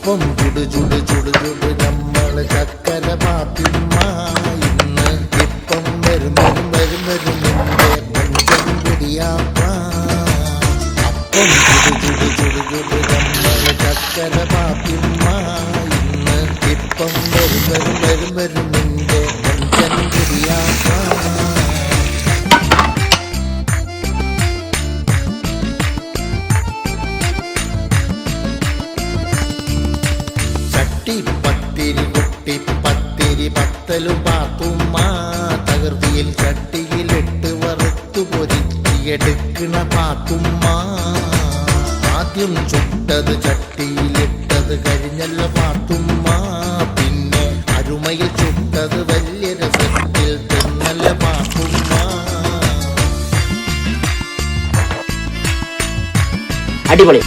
അപ്പം ചുടു ചുടു ചുടു ചുടു നമ്മൾ ചക്കര പാത്തിമ്മ ഇന്ന് ഇപ്പം വരും വരും വരും വരും നിന്റെ പഞ്ചം പിടിയാപ്പ. അപ്പം ചുടു ചുടു ചുടു ചുടു നമ്മൾ ചക്കര പാത്തിമ്മ ഇന്ന് ഇപ്പം വരും വരും വരും വരും നിന്റെ പഞ്ചം പിടിയാപ്പ. പത്തിരി കുട്ടി പത്തിരി പത്തലു പാത്തുമ്മ തകർത്തിയിൽ ചട്ടിയിലിട്ട് വറുത്തു പൊരിച്ചെടുക്കണ പാത്തുമ്മ. ആദ്യം ചുട്ടത് ചട്ടിയിലിട്ടത് കഴിഞ്ഞല്ല പാത്തുമ്മ, പിന്നെ അരുമയിൽ ചുട്ടത് വലിയ രസത്തിൽ തിന്നല്ല പാത്തുമ്മ. അടിപൊളി.